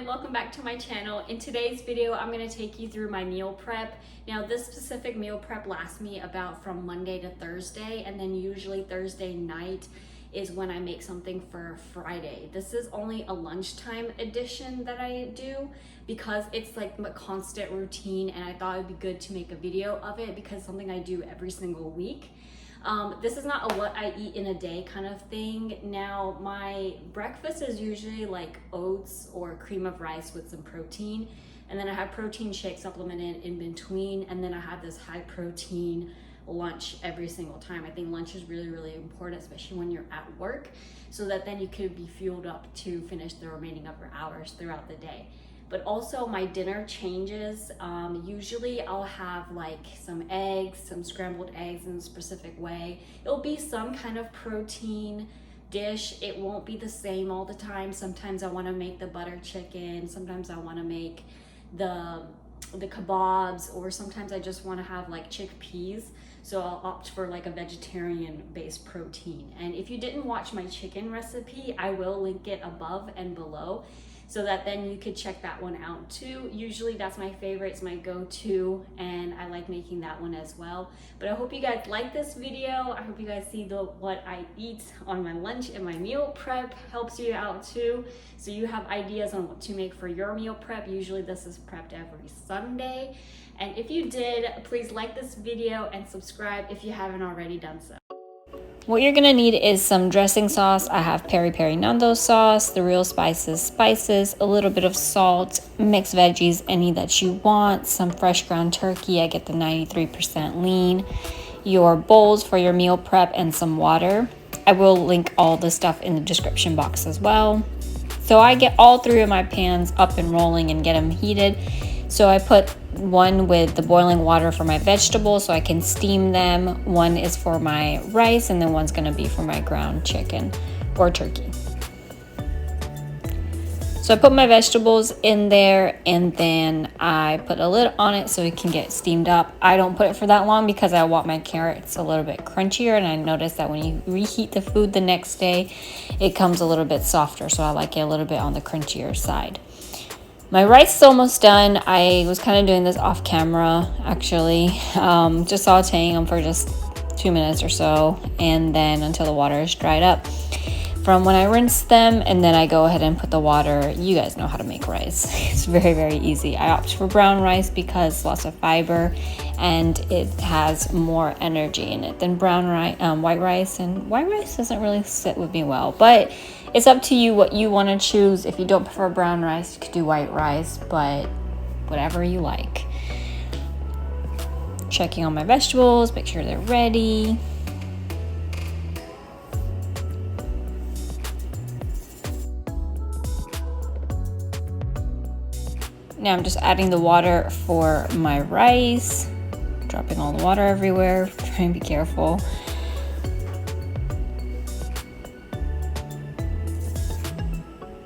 everyone, welcome back to my channel. In today's video, I'm going to take you through my meal prep. Now this specific meal prep lasts me about from Monday to Thursday, and then usually Thursday night is when I make something for Friday. This is only a lunchtime edition that I do because it's like a constant routine, and I thought it would be good to make a video of it because it's something I do every single week. This is not a what I eat in a day kind of thing. Now my breakfast is usually like oats or cream of rice with some protein, and then I have protein shake supplemented in between, and then I have this high protein lunch every single time. I think lunch is really important, especially when you're at work, so that then you could be fueled up to finish the remaining of your hours throughout the day. But also my dinner changes. Usually I'll have like some eggs, some scrambled eggs in a specific way. It'll be some kind of protein dish. It won't be the same all the time. Sometimes I want to make the butter chicken. Sometimes I want to make the kebabs, or sometimes I just want to have like chickpeas. So I'll opt for like a vegetarian based protein. And if you didn't watch my chicken recipe, I will link it above and below, so that then you could check that one out too. Usually that's my favorite, it's my go-to, and I like making that one as well. But I hope you guys like this video. I hope you guys see what I eat on my lunch, and my meal prep helps you out too, so you have ideas on what to make for your meal prep. Usually this is prepped every Sunday. And if you did, please like this video and subscribe if you haven't already done so. What you're gonna need is some dressing sauce. I have peri peri nando sauce, the real spices, a little bit of salt, mixed veggies, any that you want, some fresh ground turkey. I get the 93% lean, your bowls for your meal prep, and some water. I will link all the stuff in the description box as well. So I get all three of my pans up and rolling and get them heated. So I put one with the boiling water for my vegetables so I can steam them. One is for my rice, and then one's gonna be for my ground chicken or turkey. So I put my vegetables in there, and then I put a lid on it so it can get steamed up. I don't put it for that long because I want my carrots a little bit crunchier, and I noticed that when you reheat the food the next day, it comes a little bit softer. So I like it a little bit on the crunchier side. My rice is almost done. I was kind of doing this off camera, actually, just sauteing them for just 2 minutes or so, and then until the water is dried up from when I rinse them, and then I go ahead and put the water. You guys know how to make rice. It's very easy. I opt for brown rice because lots of fiber, and it has more energy in it than white rice, and white rice doesn't really sit with me well, but it's up to you what you want to choose. If you don't prefer brown rice, you could do white rice, but whatever you like. Checking on my vegetables, make sure they're ready. Now I'm just adding the water for my rice, dropping all the water everywhere, trying to be careful.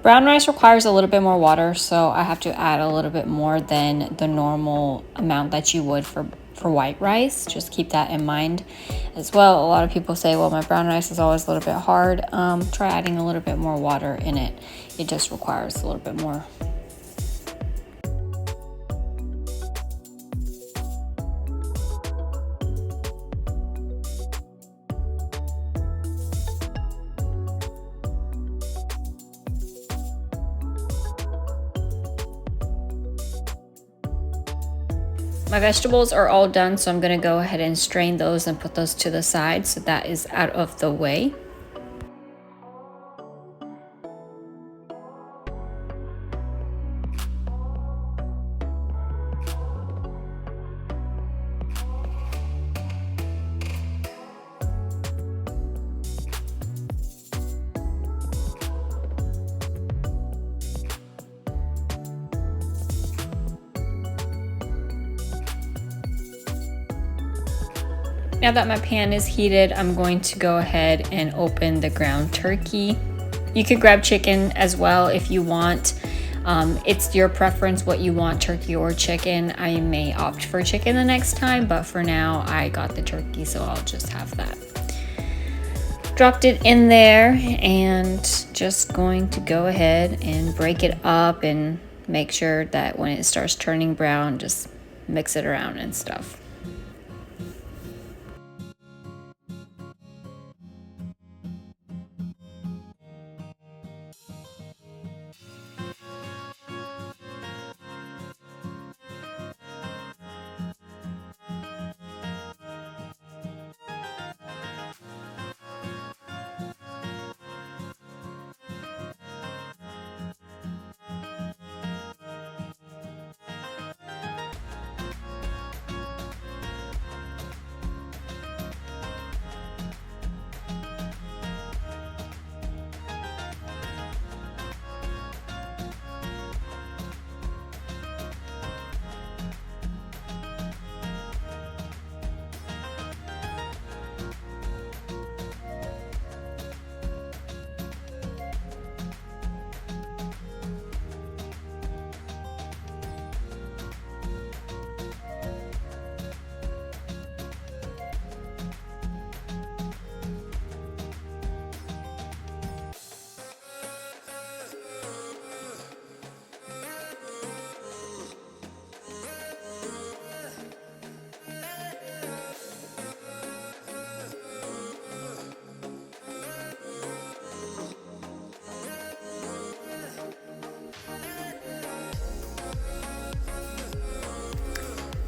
Brown rice requires a little bit more water, so I have to add a little bit more than the normal amount that you would for white rice. Just keep that in mind as well. A lot of people say, well, my brown rice is always a little bit hard. Try adding a little bit more water in it. It just requires a little bit more. My vegetables are all done, so I'm going to go ahead and strain those and put those to the side so that is out of the way. Now that my pan is heated, I'm going to go ahead and open the ground turkey. You could grab chicken as well if you want. It's your preference what you want, turkey or chicken. I may opt for chicken the next time, but for now I got the turkey, so I'll just have that. dropped it in there and just going to go ahead and break it up and make sure that when it starts turning brown, just mix it around and stuff.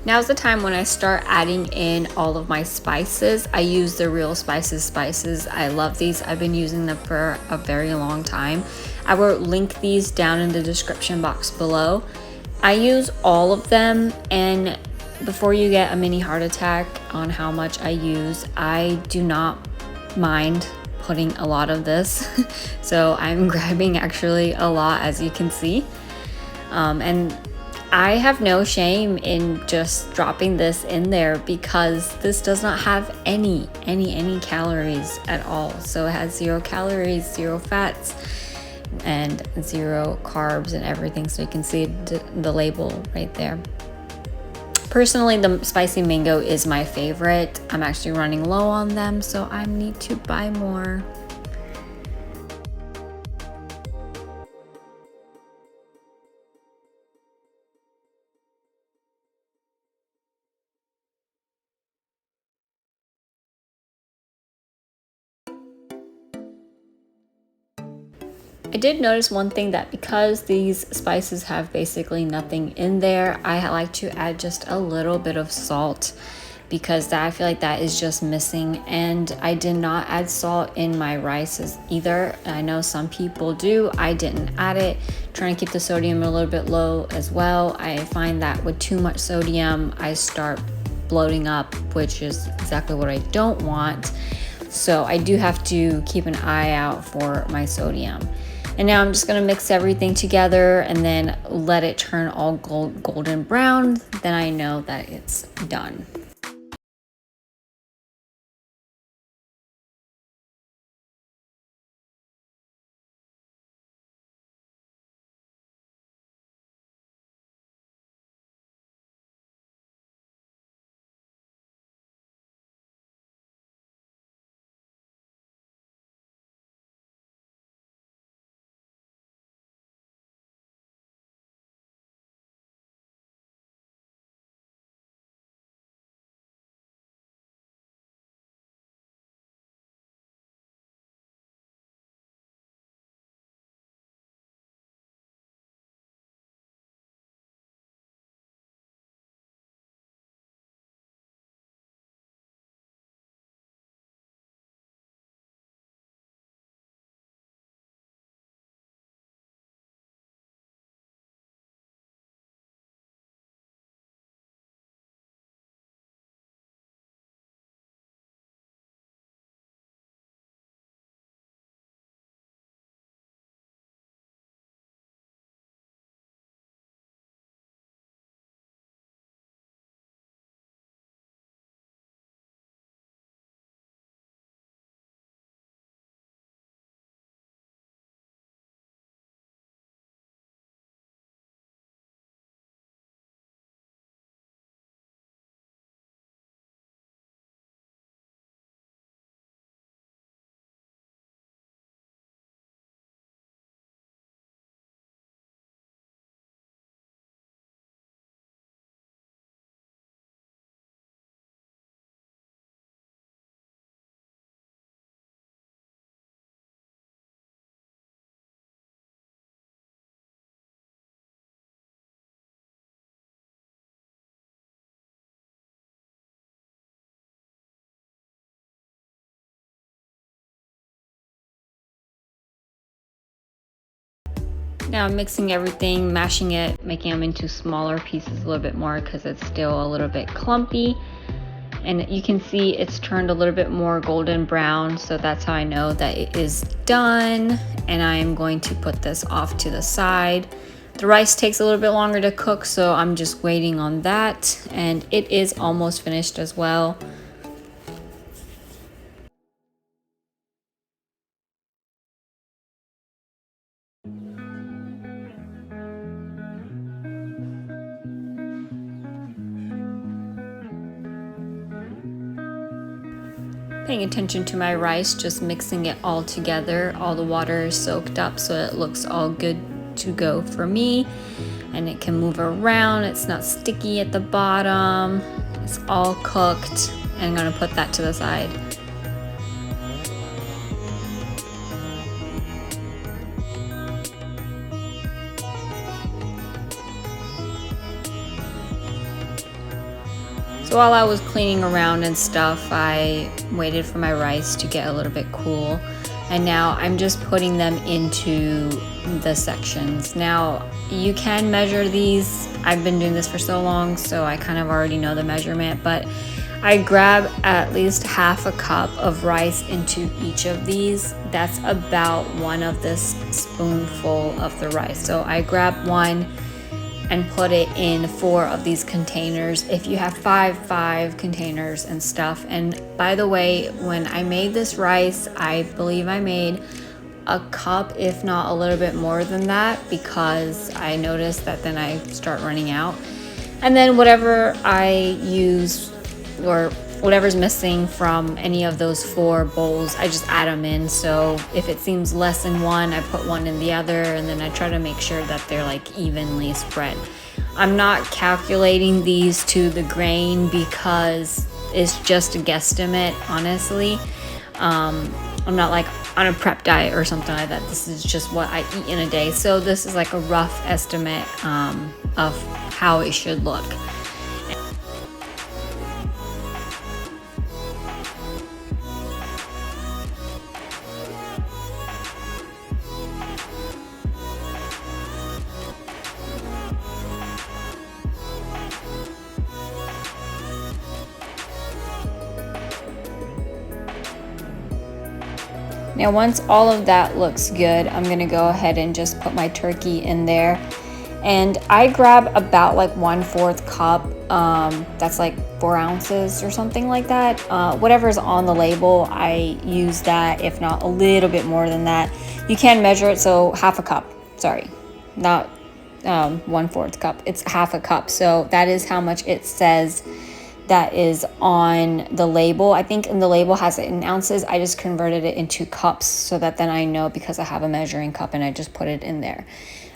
Now's the time when I start adding in all of my spices. I use the Real Spices. I love these. I've been using them for a very long time. I will link these down in the description box below. I use all of them, and before you get a mini heart attack on how much I use, I do not mind putting a lot of this. So I'm grabbing actually a lot, as you can see. And I have no shame in just dropping this in there because this does not have any calories at all. So it has 0 calories, 0 fats, and 0 carbs and everything. So you can see the label right there. Personally, the spicy mango is my favorite. I'm actually running low on them, so I need to buy more. I did notice one thing, that because these spices have basically nothing in there, I like to add just a little bit of salt because I feel like that is just missing. And I did not add salt in my rices either. I know some people do. I didn't add it, trying to keep the sodium a little bit low as well. I find that with too much sodium, I start bloating up, which is exactly what I don't want. So I do have to keep an eye out for my sodium. And now I'm just gonna mix everything together and then let it turn all golden brown. Then I know that it's done. Now I'm mixing everything, mashing it, making them into smaller pieces a little bit more because it's still a little bit clumpy. And you can see it's turned a little bit more golden brown, so that's how I know that it is done. And I am going to put this off to the side. The rice takes a little bit longer to cook, so I'm just waiting on that. And it is almost finished as well. Paying attention to my rice, just mixing it all together. All the water is soaked up so it looks all good to go for me. And it can move around, it's not sticky at the bottom. It's all cooked. And I'm gonna put that to the side. So while I was cleaning around and stuff, I waited for my rice to get a little bit cool. And now I'm just putting them into the sections. Now you can measure these. I've been doing this for so long, so I kind of already know the measurement, but I grab at least half a cup of rice into each of these. That's about one of this spoonful of the rice. So I grab one and put it in 4 of these containers. If you have five containers and stuff. And by the way, when I made this rice, I believe I made a cup, if not a little bit more than that, because I noticed that then I start running out. And then whatever I use or whatever's missing from any of those 4 bowls, I just add them in. So if it seems less in one, I put one in the other, and then I try to make sure that they're like evenly spread. I'm not calculating these to the grain because it's just a guesstimate, honestly. I'm not like on a prep diet or something like that. This is just what I eat in a day. So this is like a rough estimate of how it should look. Now once all of that looks good, I'm gonna go ahead and just put my turkey in there. And I grab about like 1/4 cup, that's like 4 ounces or something like that. Whatever's on the label, I use that, if not a little bit more than that. You can measure it, so half a cup, sorry, not 1/4 cup, it's half a cup. So that is how much it says that is on the label. I think in the label has it in ounces. I just converted it into cups so that then I know, because I have a measuring cup and I just put it in there.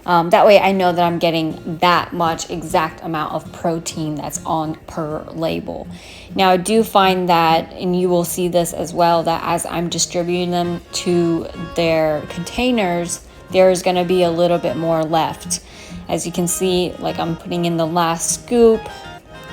That way I know that I'm getting that much exact amount of protein that's on per label. Now I do find that, and you will see this as well, that as I'm distributing them to their containers, there's gonna be a little bit more left. As you can see, like I'm putting in the last scoop,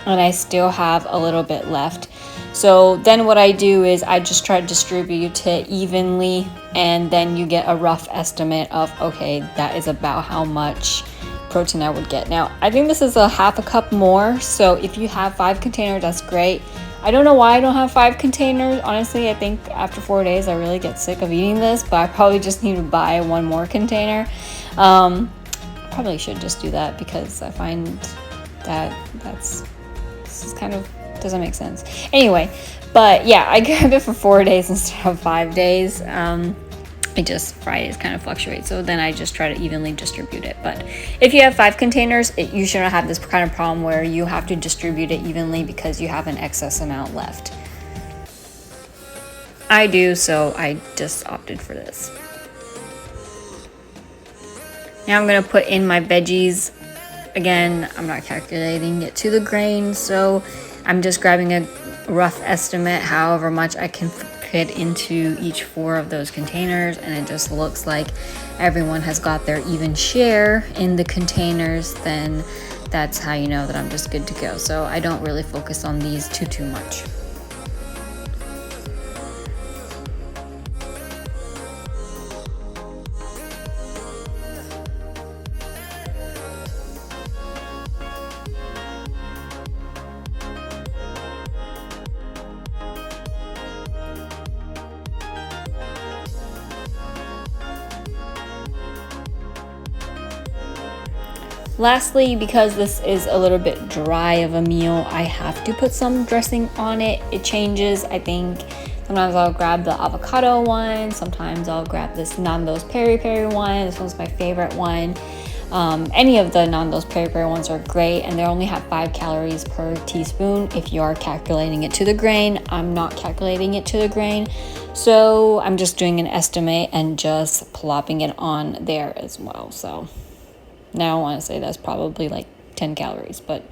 and I still have a little bit left. So then what I do is I just try to distribute it evenly, and then you get a rough estimate of, okay, that is about how much protein I would get. Now, I think this is a half a cup more, so if you have 5 containers, that's great. I don't know why I don't have 5 containers. Honestly, I think after 4 days, I really get sick of eating this, but I probably just need to buy 1 more container. I probably should just do that, because I find that this is kind of doesn't make sense. Anyway, but yeah, I grab it for 4 days instead of 5 days. It just, Fridays kind of fluctuate, so then I just try to evenly distribute it. But if you have 5 containers, you shouldn't have this kind of problem where you have to distribute it evenly because you have an excess amount left. I do, so I just opted for this. Now I'm gonna put in my veggies. Again, I'm not calculating it to the grain, so I'm just grabbing a rough estimate, however much I can fit into each 4 of those containers, and it just looks like everyone has got their even share in the containers. Then that's how you know that I'm just good to go. So I don't really focus on these too much. Lastly, because this is a little bit dry of a meal, I have to put some dressing on it. It changes. I think sometimes I'll grab the avocado one. Sometimes I'll grab this Nando's peri peri one. This one's my favorite one. Any of the Nando's peri peri ones are great, and they only have 5 calories per teaspoon if you are calculating it to the grain. I'm not calculating it to the grain, so I'm just doing an estimate and just plopping it on there as well. So now I want to say that's probably like 10 calories, but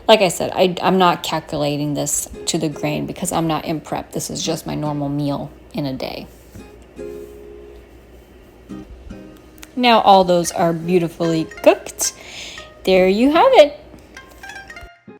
like I said, I'm not calculating this to the grain because I'm not in prep. This is just my normal meal in a day. Now all those are beautifully cooked. There you have it.